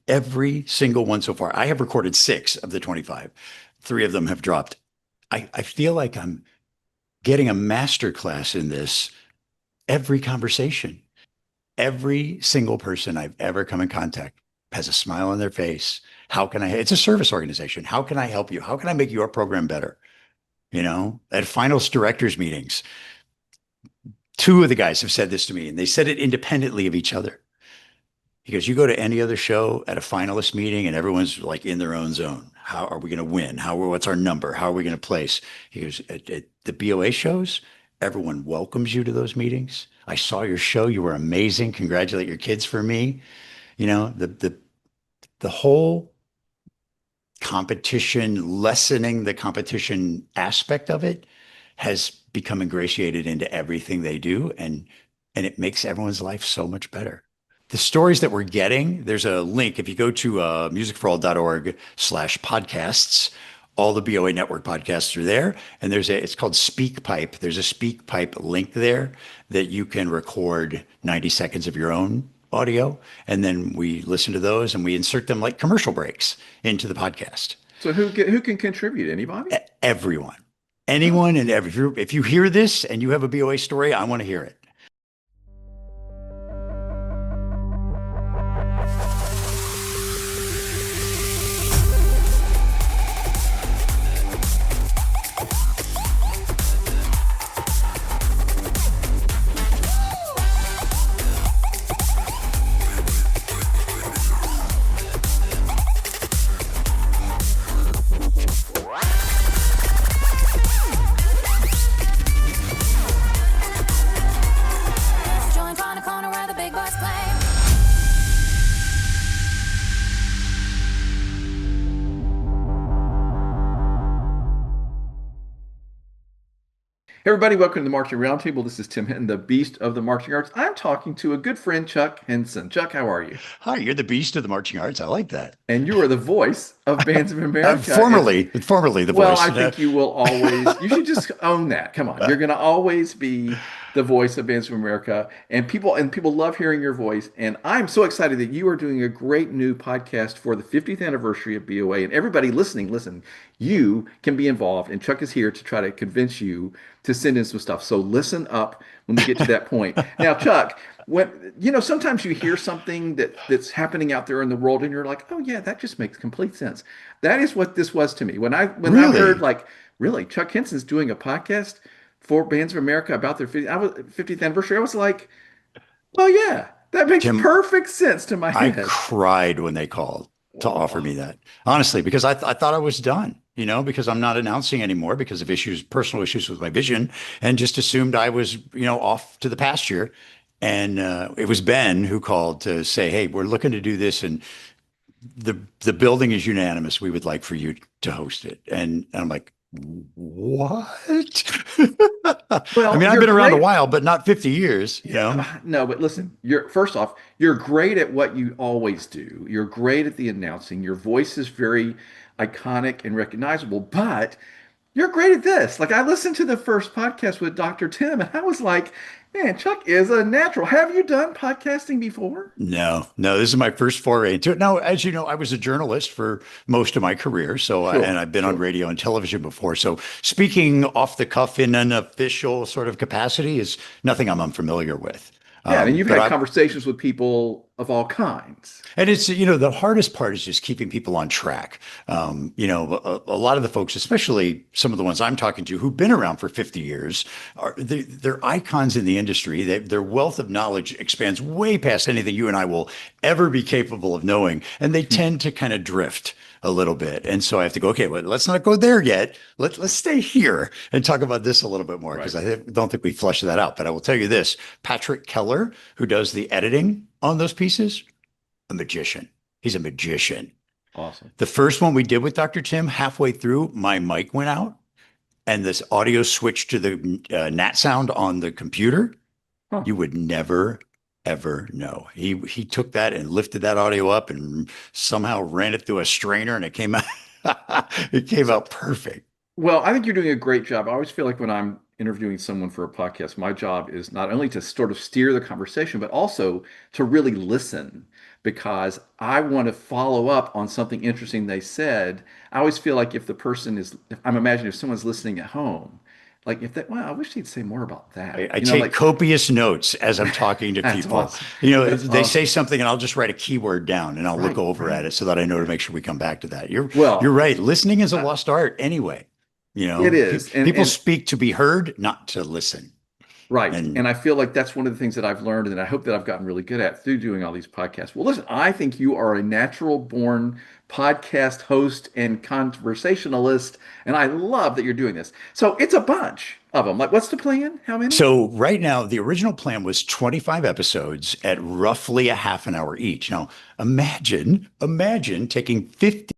every single one so far. I have recorded 6 of the 25. 3 of them have dropped. I feel like I'm getting a master class in this every conversation. Every single person I've ever come in contact has a smile on their face. How can I? It's a service organization. How can I help you? How can I make your program better? At finals directors meetings, 2 of the guys have said this to me, and they said it independently of each other. He goes, you go to any other show at a finalist meeting and everyone's like in their own zone. How are we going to win? What's our number? How are we going to place? He goes, at the BOA shows, everyone welcomes you to those meetings. I saw your show. You were amazing. Congratulate your kids for me. The whole competition, lessening the competition aspect of it has become ingratiated into everything they do. And it makes everyone's life so much better. The stories that we're getting, there's a link. If you go to musicforall.org/podcasts, all the BOA network podcasts are there. And it's called SpeakPipe. There's a SpeakPipe link there that you can record 90 seconds of your own audio. And then we listen to those and we insert them like commercial breaks into the podcast. So who can contribute? Anybody? Everyone, anyone and if you hear this and you have a BOA story, I want to hear it. Everybody, welcome to the Marketing Roundtable. This is Tim Hinton, the beast of the marketing arts. I'm talking to a good friend, Chuck Henson. Chuck, how are you? Hi, you're the beast of the marching arts. I like that. And you are the voice of Bands of America. Formerly the voice. Well, I think you will always, you should just own that. Come on. You're going to always be the voice of Bands of America. And people love hearing your voice. And I'm so excited that you are doing a great new podcast for the 50th anniversary of BOA. And everybody listening, listen, you can be involved. And Chuck is here to try to convince you to send in some stuff. So listen up when we get to that point. Now, Chuck, sometimes you hear something that's happening out there in the world and you're like, oh yeah, that just makes complete sense. That is what this was to me. When I heard like, really, Chuck Henson's doing a podcast for Bands of America about their 50th anniversary, I was like, well, yeah, that makes perfect sense to my head. I cried when they called to offer me that, honestly, because I thought I was done. Because I'm not announcing anymore because of personal issues with my vision, and just assumed I was, off to the pasture. And it was Ben who called to say, hey, we're looking to do this. And the building is unanimous. We would like for you to host it. And I'm like, what? Well, I've been around a while, but not 50 years, No, but listen, first off, you're great at what you always do. You're great at the announcing. Your voice is very iconic and recognizable, but you're great at this. Like, I listened to the first podcast with Dr. Tim and I was like, man, Chuck is a natural. Have you done podcasting before? No, this is my first foray into it. Now, as you know, I was a journalist for most of my career. And I've been on radio and television before. So speaking off the cuff in an official sort of capacity is nothing I'm unfamiliar with. Yeah, and you've had conversations with people of all kinds. And it's, the hardest part is just keeping people on track. A lot of the folks, especially some of the ones I'm talking to who've been around for 50 years, they're icons in the industry. Their wealth of knowledge expands way past anything you and I will ever be capable of knowing. And they tend to kind of drift a little bit. And so I have to go, okay, well, let's not go there yet. Let's stay here and talk about this a little bit more, because I don't think we flushed that out. But I will tell you this, Patrick Keller, who does the editing on those pieces, a magician. He's a magician. Awesome. The first one we did with Dr. Tim, halfway through, my mic went out and this audio switched to the NAT sound on the computer. Huh. You would never ever know. He took that and lifted that audio up and somehow ran it through a strainer and it came out perfect. Well, I think you're doing a great job. I always feel like when I'm interviewing someone for a podcast, my job is not only to sort of steer the conversation, but also to really listen because I want to follow up on something interesting they said. I always feel like if the person is, if, I'm imagining if someone's listening at home, like if they, well, I wish they'd say more about that. I take copious notes as I'm talking to That's people. awesome. That's They say awesome. something and I'll just write a keyword down and I'll look Right, over at right. it so that I know to Yeah. make sure we come back to that. You're Well, right. Listening is a uh, lost art anyway. it is. People speak to be heard, not to listen. Right. And And I feel like that's one of the things that I've learned and I hope that I've gotten really good at through doing all these podcasts. Well, listen, I think you are a natural born podcast host and conversationalist, and I love that you're doing this. So it's a bunch of them. Like, what's the plan? How many? so right now, the original plan was 25 episodes at roughly a half an hour each. Now, imagine taking 50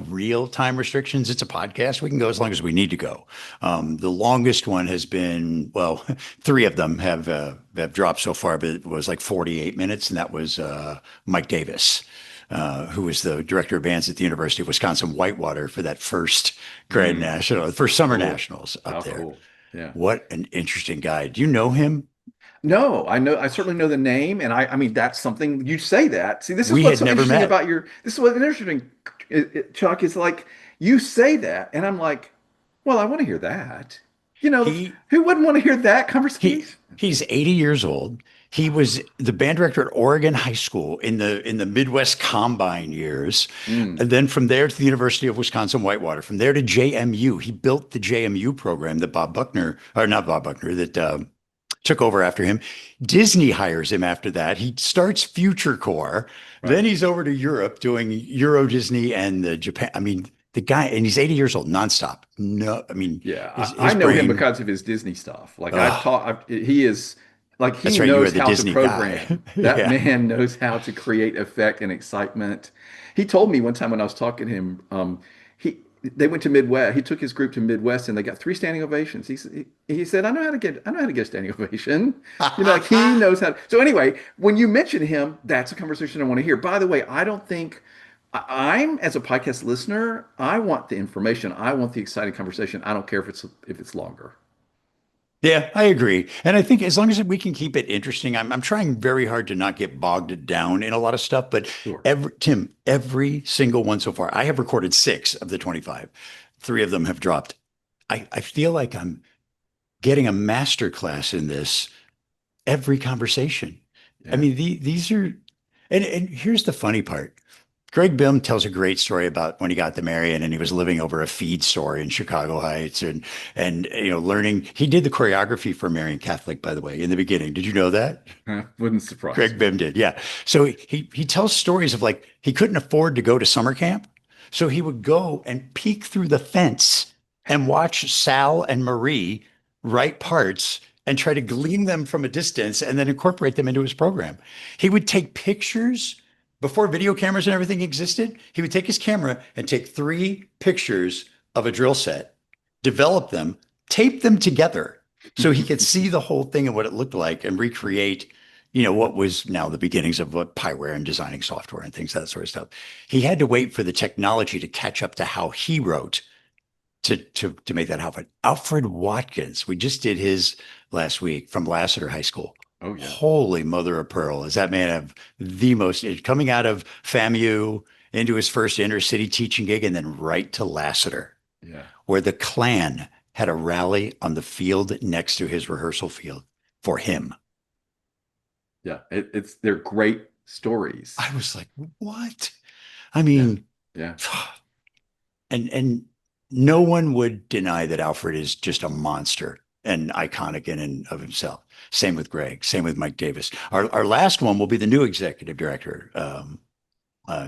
real time restrictions. It's a podcast. We can go as long as we need to go. The longest one has been, well, three of them have dropped so far, but it was like 48 minutes, and that was Mike Davis, who was the director of bands at the University of Wisconsin Whitewater for that first grad Mm, national, the first summer cool. nationals How up there. cool. Yeah. What an interesting guy. Do you know him? No, I know, I certainly know the name, and I mean, that's something you say that. See, this is We what's had so never interesting met. about this is what's interesting, Chuck, is like you say that, and I'm like, well, I want to hear that. You know, He who wouldn't want to hear that He conversation? he's 80 years old. He was the band director at Oregon High School in the Midwest Combine years. Mm, And then from there to the University of Wisconsin Whitewater. From there to JMU. He built the JMU program that Bob Buckner, or not Bob Buckner, that took over after him. Disney hires him after that. He starts Future Core. Then right. he's over to Europe doing Euro Disney and the Japan. I mean, the guy, and he's 80 years old, nonstop. No, I mean, Yeah, I his know him brain. because of his Disney stuff. Like I've Oh, taught, he is like he that's right. You are knows the how to Disney guy. program. That Yeah. man knows how to create effect and excitement. He told me one time when I was talking to him, he they went to Midwest. He took his group to Midwest and they got three standing ovations. He said, I know how to get a standing ovation. You know, like he knows how to. So anyway, when you mention him, that's a conversation I want to hear. By the way, I don't think. I'm as a podcast listener, I want the information. I want the exciting conversation. I don't care if it's longer. Yeah, I agree. And I think as long as we can keep it interesting, I'm trying very hard to not get bogged down in a lot of stuff. But Sure. every single one so far, I have recorded six of the 25. Three of them have dropped. I feel like I'm getting a master class in this every conversation. I Yeah. mean, these are, and here's the funny part. Greg Bim tells a great story about when he got to Marion and he was living over a feed store in Chicago Heights and learning. He did the choreography for Marion Catholic, by the way, in the beginning. Did you know that? Wouldn't surprise Greg me. Bim did, yeah. So he tells stories of like he couldn't afford to go to summer camp, so he would go and peek through the fence and watch Sal and Marie write parts and try to glean them from a distance and then incorporate them into his program. He would take pictures before video cameras and everything existed. He would take his camera and take three pictures of a drill set, develop them, tape them together so he could see the whole thing and what it looked like and recreate what was now the beginnings of what Pyware and designing software and things, that sort of stuff. He had to wait for the technology to catch up to how he wrote to make that happen. Alfred Watkins, we just did his last week from Lassiter High School. Oh yeah. Holy mother of pearl, is that man have the most coming out of FAMU into his first inner city teaching gig and then right to Lassiter, Yeah. where the Klan had a rally on the field next to his rehearsal field for him. Yeah. They're great stories. I was like, what? I Yeah. mean, Yeah. and no one would deny that Alfred is just a monster and iconic in and of himself. Same with Greg. Same with Mike Davis. Our last one will be the new executive director,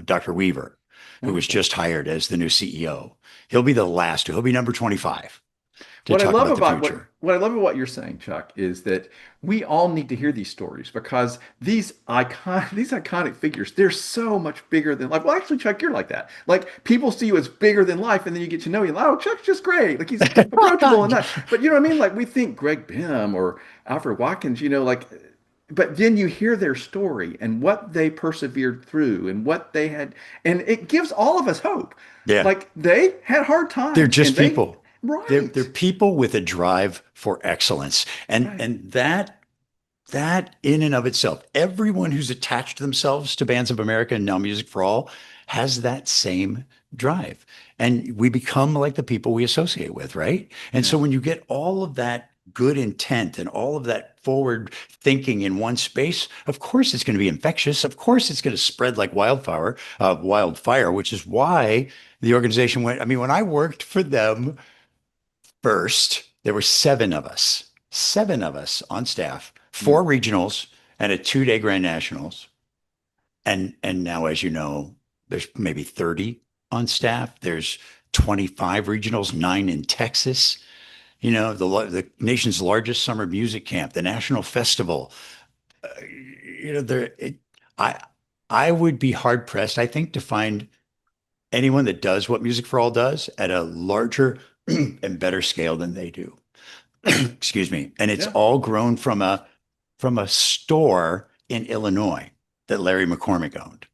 Dr. Weaver, who was Wonderful. just hired as the new CEO. He'll be the last. He'll be number 25 to What I talk love about the about future. what I love about what you're saying, Chuck, is that we all need to hear these stories because these iconic figures, they're so much bigger than life. Well, actually, Chuck, you're like that. Like people see you as bigger than life, and then you get to know you. Like, oh, Chuck's just great. Like he's approachable and nice. But you know what I mean? Like we think Greg Bim or Alfred Watkins, like but then you hear their story and what they persevered through and what they had, and it gives all of us hope. Yeah. Like they had hard They're times just and they, people. They're right, people with a drive for excellence. right. And that in and of itself, everyone who's attached themselves to Bands of America and Now Music for All has that same drive. And we become like the people we associate with, right? And so Yeah. when you get all of that good intent and all of that forward thinking in one space, of course it's going to be infectious. Of course it's going to spread like wildfire, which is why the organization went. I mean, when I worked for them first, there were seven of us on staff, Mm. four regionals and a 2 day Grand Nationals. And now, as you know, there's maybe 30 on staff. There's 25 regionals, nine in Texas. You know, the nation's largest summer music camp, the national festival. You know, I I would be hard pressed, I think, to find anyone that does what Music for All does at a larger and better scale than they do. Excuse me. And it's Yeah. all grown from a store in Illinois that Larry McCormick owned.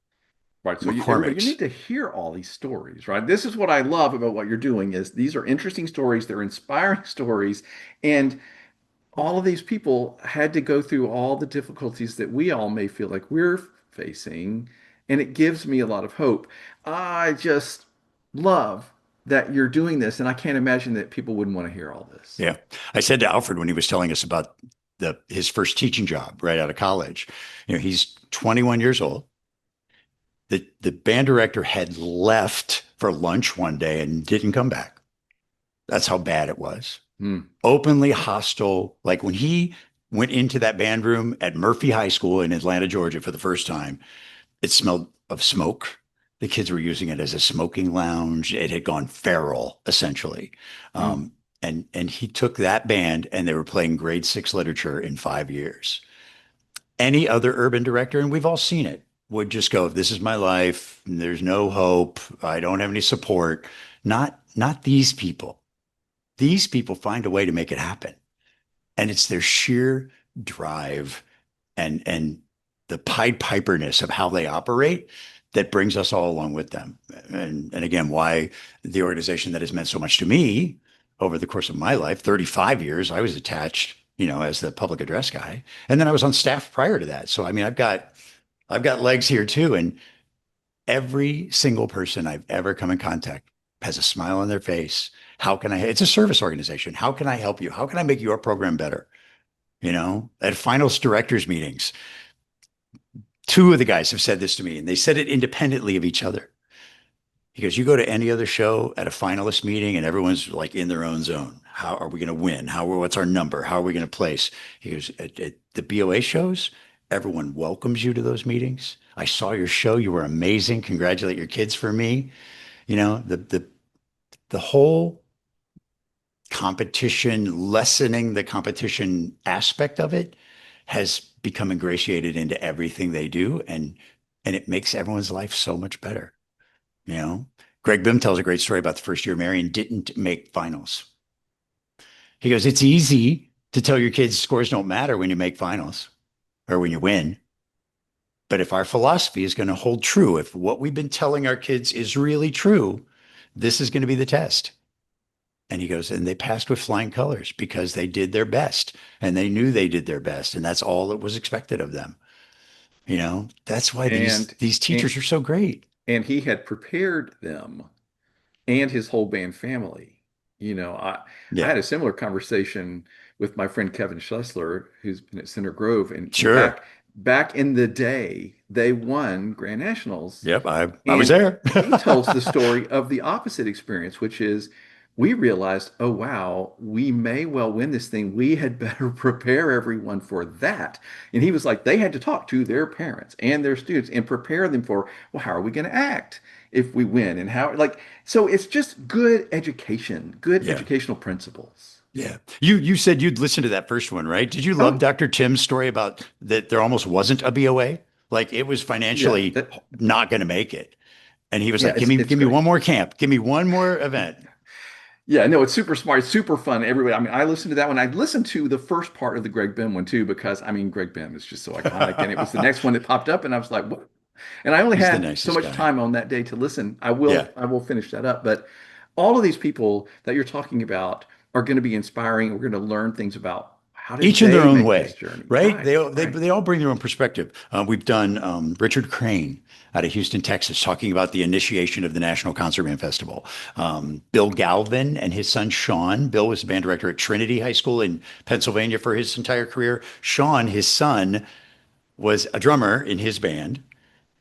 Right. So everybody, you McCormick's. need to hear all these stories, right? This is what I love about what you're doing is these are interesting stories, they're inspiring stories, and all of these people had to go through all the difficulties that we all may feel like we're facing, and it gives me a lot of hope. I just love that you're doing this, and I can't imagine that people wouldn't want to hear all this. Yeah. I said to Alfred when he was telling us about his first teaching job right out of college, you know, he's 21 years old. The band director had left for lunch one day and didn't come back. That's how bad it was. Hmm. Openly hostile. Like when he went into that band room at Murphy High School in Atlanta, Georgia for the first time, it smelled of smoke. The kids were using it as a smoking lounge. It had gone feral, essentially. Hmm. And he took that band and they were playing grade six literature in 5 years. Any other urban director, and we've all seen it, would just go, "This is my life. There's no hope. I don't have any support." Not these people. These people find a way to make it happen. And it's their sheer drive and the Pied Piperness of how they operate that brings us all along with them. And again, why the organization that has meant so much to me over the course of my life, 35 years, I was attached, you know, as the public address guy. And then I was on staff prior to that. So I mean, I've got legs here too. And every single person I've ever come in contact has a smile on their face. How can I, it's a service organization. How can I help you? How can I make your program better? You know, at finals directors meetings, two of the guys have said this to me and they said it independently of each other. He goes, "You go to any other show at a finalist meeting and everyone's like in their own zone. How are we going to win? What's our number? How are we going to place?" He goes, at the BOA shows, everyone welcomes you to those meetings. I saw your show. You were amazing. Congratulate your kids for me. You know, the whole competition, lessening the competition aspect of it has become ingratiated into everything they do. And it makes everyone's life so much better. You know, Greg Bim tells a great story about the first year Marion didn't make finals. He goes, "It's easy to tell your kids scores don't matter when you make finals or when you win. But if our philosophy is going to hold true, if what we've been telling our kids is really true, this is going to be the test." And he goes, and they passed with flying colors because they did their best and they knew they did their best. And that's all that was expected of them. You know, that's why And these and teachers are so great. and he had prepared them and his whole band family. I Yeah, had a similar conversation with my friend Kevin Schessler, who's been at Center Grove, and sure. back in the day, they won Grand Nationals, Yep. I was and there. he tells the story of the opposite experience, which is we realized, oh wow, we may well win this thing. We had better prepare everyone for that. And he was like, they had to talk to their parents and their students and prepare them for, well, how are we going to act if we win? And how, like, so it's just good education, good Yeah. educational principles. Yeah. You said you'd listen to that first one, right? Did you love Oh, Dr. Tim's story about that there almost wasn't a BOA? Like it was yeah, financially not going to make it. And he was yeah, like, it's give me great. one more camp. Give me one more event. Yeah, no, it's super smart. It's super fun. Everybody, I mean, I listened to that one. I listened to the first part of the Greg Behm one too, because I mean, Greg Behm is just so iconic. And it was the next one that popped up, and I was like, what? And I only He's the had so nicest much guy. time on that day to listen. Yeah. I will finish that up. But all of these people that you're talking about are going to be inspiring. We're going to learn things about how did Each in their they own make this way, journey? right? Right, right. They all bring their own perspective. We've done Richard Crane out of Houston, Texas, talking about the initiation of the National Concert Band Festival. Bill Galvin and his son Sean. Bill was the band director at Trinity High School in Pennsylvania for his entire career. Sean, his son, was a drummer in his band,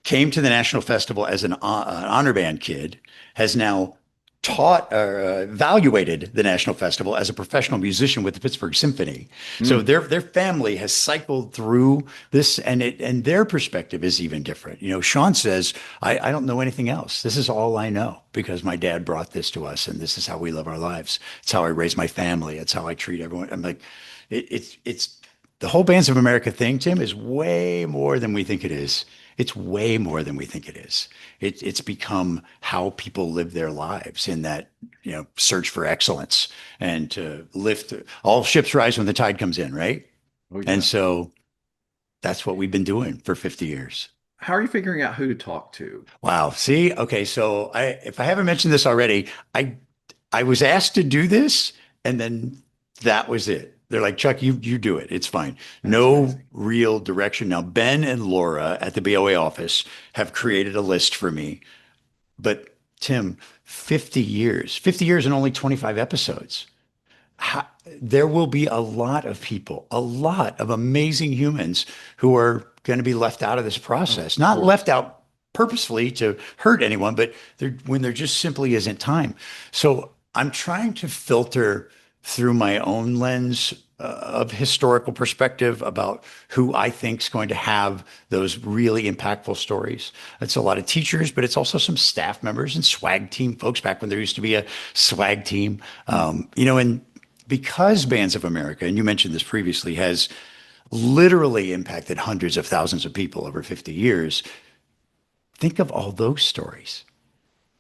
came to the national festival as an honor band kid, has now taught or evaluated the national festival as a professional musician with the Pittsburgh Symphony. So Mm. their family has cycled through this, and their perspective is even different. You know, Sean says, I don't know anything else. This is all I know because my dad brought this to us, and this is how we live our lives. It's how I raise my family. It's how I treat everyone. I'm like, it's the whole Bands of America thing, Tim, is way more than we think it is. It's way more than we think it is. It's become how people live their lives in that, you know, search for excellence and to lift all ships rise when the tide comes in, right? Oh And yeah. so that's what we've been doing for 50 years. How are you figuring out who to talk to? Wow. See, okay, so if I haven't mentioned this already, I I was asked to do this, and then that was it. They're like, Chuck, you do it. It's fine. That's No amazing. real direction. Now, Ben and Laura at the BOA office have created a list for me. But Tim, 50 years and only 25 episodes. How, there will be a lot of people, a lot of amazing humans who are going to be left out of this Of process. Not left course. out purposefully to hurt anyone, but when there just simply isn't time. So I'm trying to filter through my own lens of historical perspective about who I think is going to have those really impactful stories. It's a lot of teachers, but it's also some staff members and swag team folks back when there used to be a swag team. Mm. You know, and because Bands of America, and you mentioned this previously, has literally impacted hundreds of thousands of people over 50 years, think of all those stories.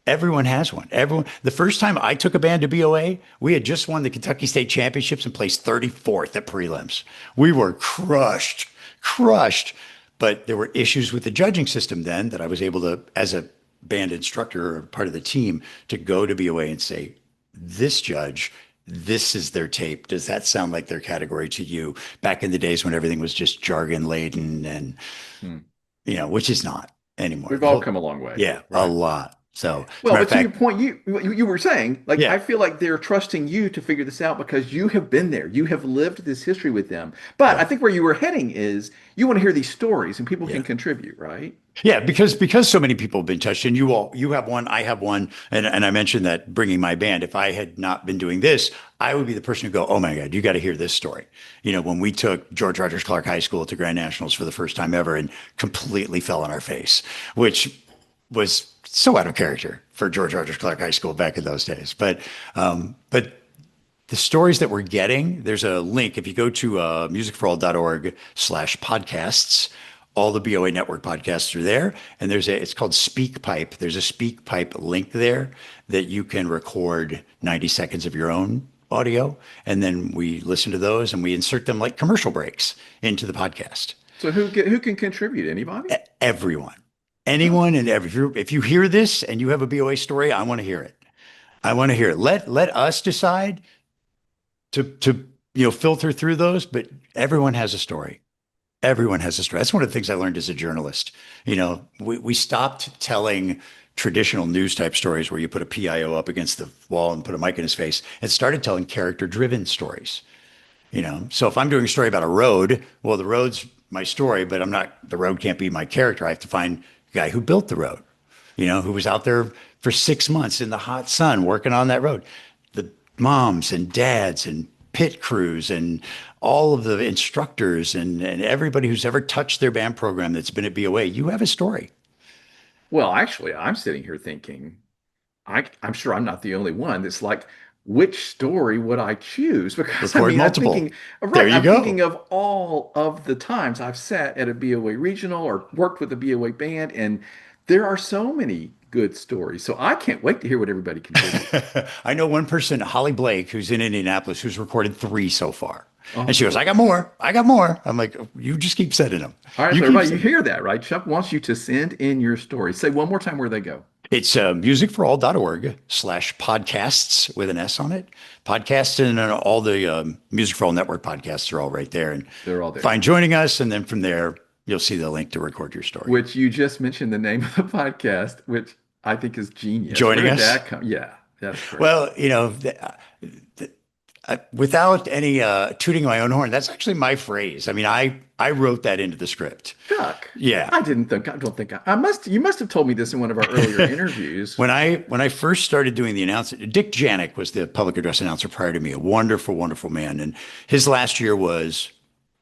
Everyone has one. Everyone. The first time I took a band to BOA, we had just won the Kentucky State Championships and placed 34th at prelims. We were crushed, crushed. But there were issues with the judging system then that I was able to, as a band instructor or part of the team, to go to BOA and say, this judge, this is their tape. Does that sound like their category to you? Back in the days when everything was just jargon laden and, Mm. you know, which is not anymore. We've The all whole, come a long way, yeah, a right? lot. So, as a Well, matter of but to your fact, point, you were saying, like, yeah, I feel like they're trusting you to figure this out because you have been there. You have lived this history with them. But I yeah, think where you were heading is you want to hear these stories and people can yeah. contribute, right? Yeah, because so many people have been touched, and you have one, I have one, and I mentioned that bringing my band. If I had not been doing this, I would be the person who go, oh my God, you got to hear this story. You know, when we took George Rogers Clark High School to Grand Nationals for the first time ever, and completely fell on our face, which was so out of character for George Rogers Clark High School back in those days. But the stories that we're getting, there's a link. If you go to musicforall.org/podcasts, all the BOA network podcasts are there. And it's called SpeakPipe. There's a SpeakPipe link there that you can record 90 seconds of your own audio. And then we listen to those and we insert them like commercial breaks into the podcast. So who can contribute? Anybody? Everyone, Oh, anyone and if you hear this and you have a BOA story, I want to hear it. I want to hear it. Let us decide to filter through those, but everyone has a story. Everyone has a story. That's one of the things I learned as a journalist. You know, we stopped telling traditional news type stories where you put a PIO up against the wall and put a mic in his face and started telling character driven stories. You know, so if I'm doing a story about a road, well, the road's my story, but the road can't be my character. I have to find a guy who built the road, you know, who was out there for 6 months in the hot sun working on that road. The moms and dads and pit crews and all of the instructors and everybody who's ever touched their band program that's been at BOA, you have a story. well, actually, I'm sitting here thinking, I'm sure I'm not the only one that's like, which story would I choose? Because I Record mean, I'm multiple. thinking, There right, you I'm thinking go. of all of the times I've sat at a BOA regional or worked with a BOA band, and there are so many good stories. So I can't wait to hear what everybody contributes. I know one person, Holly Blake, who's in Indianapolis, who's recorded 3 so far. Oh, And she goes, I cool. got more. I got more. I'm like, you just keep sending them. All right, You so keep everybody, you sending. hear that, right? Chuck wants you to send in your story. Say one more time where they go. It's musicforall.org/podcasts with an S on it. Podcasts and all the Music for All Network podcasts are all right there. And They're all there. find joining us. And then from there, you'll see the link to record your story. Which you just mentioned the name of the podcast, which I think is genius. Where Joining did us. that come? Yeah, that's great. Well, without any tooting my own horn, that's actually my phrase. I mean, I wrote that into the script. Chuck, Yeah. I don't think I must, you must have told me this in one of our earlier interviews. When I first started doing the announcement, Dick Janik was the public address announcer prior to me, a wonderful, wonderful man. And his last year was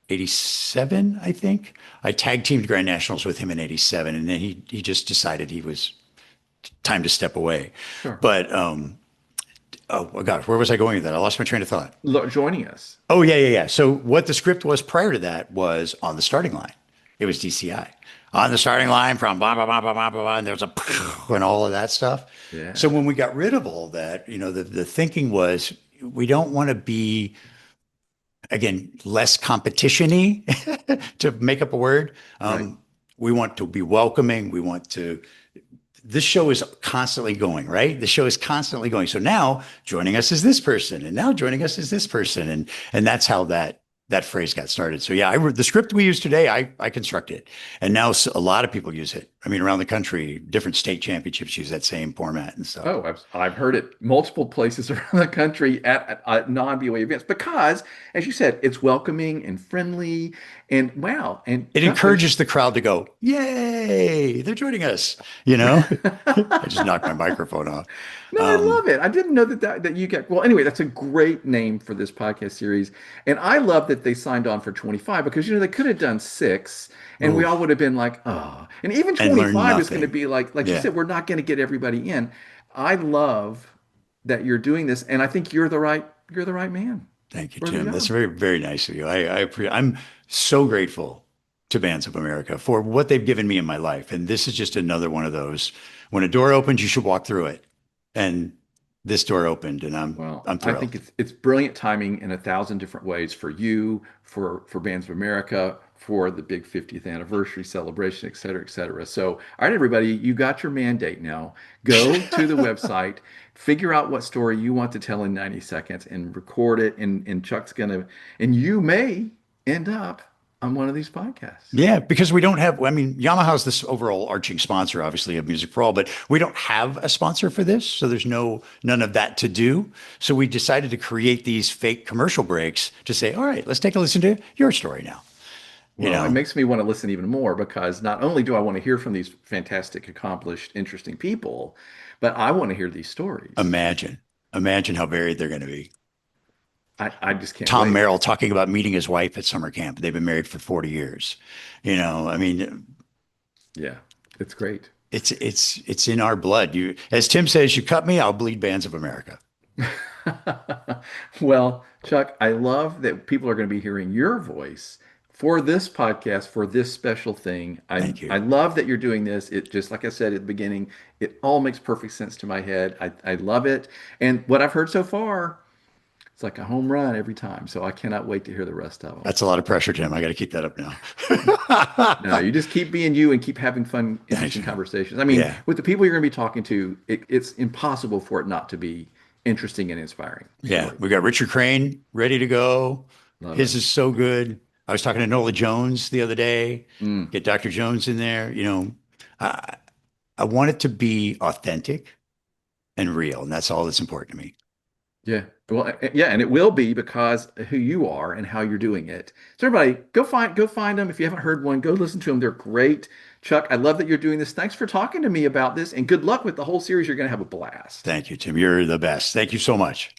87, I think. I tag teamed Grand Nationals with him in 87, and then he just decided he was time to step away. Sure. But oh my God, where was I going with that? I lost my train of thought. Look, joining us. Oh yeah. So what the script was prior to that was on the starting line. It was DCI. On the starting line from blah blah blah blah blah blah, and there was a and all of that stuff. Yeah. So when we got rid of all that, the thinking was we don't want to be, again, less competition-y to make up a word. Right. We want to be welcoming. We want to. This show is constantly going, right? The show is constantly going. So now joining us is this person, and now joining us is this person, and that's how that phrase got started. So yeah, the script we use today, I constructed, and now a lot of people use it. I mean, around the country, different state championships use that same format and stuff. Oh, I've heard it multiple places around the country at non-BOA events because, as you said, it's welcoming and friendly and wow. And It Chuck, encourages the crowd to go, "Yay! They're joining us!" You know. I just knocked my microphone off. no, I Um, love it. I didn't know that you got. Well, anyway, that's a great name for this podcast series, and I love that they signed on for 25 because they could have done 6, and we oof, all would have been like, oh, and even and learn 25 is going to nothing. be like you Yeah. said, we're not going to get everybody in. I love that you're doing this, and I think you're the right man. Thank you, Where to Tim. That's go? very, very nice of you. I'm so grateful to Bands of America for what they've given me in my life. And this is just another one of those. When a door opens, you should walk through it. And this door opened, and Well, I'm I think thrilled. it's brilliant timing in 1,000 different ways for you, for Bands of America, for the big 50th anniversary celebration, et cetera, et cetera. So, all right, everybody, you got your mandate now. Go to the website, figure out what story you want to tell in 90 seconds, and record it. And Chuck's gonna, and you may end up on one of these podcasts. Yeah, because we don't have, I mean, Yamaha's this overall arching sponsor, obviously, of Music for All, but we don't have a sponsor for this. So there's none of that to do. So we decided to create these fake commercial breaks to say, all right, let's take a listen to your story now. You Well, it know, makes me want to listen even more because not only do I want to hear from these fantastic, accomplished, interesting people, but I want to hear these stories. imagine how varied they're going to be. I just can't Tom wait. Merrill talking about meeting his wife at summer camp. They've been married for 40 years. I mean, Yeah, it's great. it's in our blood. As Tim says, you cut me, I'll bleed Bands of America. Well, Chuck, I love that people are going to be hearing your voice for this podcast, for this special thing. Thank I you. love that you're doing this. It just like I said at the beginning, it all makes perfect sense to my head. I love it. And what I've heard so far, it's like a home run every time. So I cannot wait to hear the rest of them. That's a lot of pressure, Tim. I got to keep that up now. No, you just keep being you and keep having fun, Thanks, interesting man. conversations. I mean, Yeah. with the people you're going to be talking to, it's impossible for it not to be interesting and inspiring Yeah. story. We got Richard Crane ready to go. Love it. His is so good. I was talking to Nola Jones the other day. Mm, Get Dr. Jones in there. I, I want it to be authentic and real. And that's all that's important to me. yeah. Well, yeah, and it will be because of who you are and how you're doing it. So everybody, go find them. If you haven't heard one, go listen to them. They're great. Chuck, I love that you're doing this. Thanks for talking to me about this, and good luck with the whole series. You're going to have a blast. Thank you, Tim. You're the best. Thank you so much.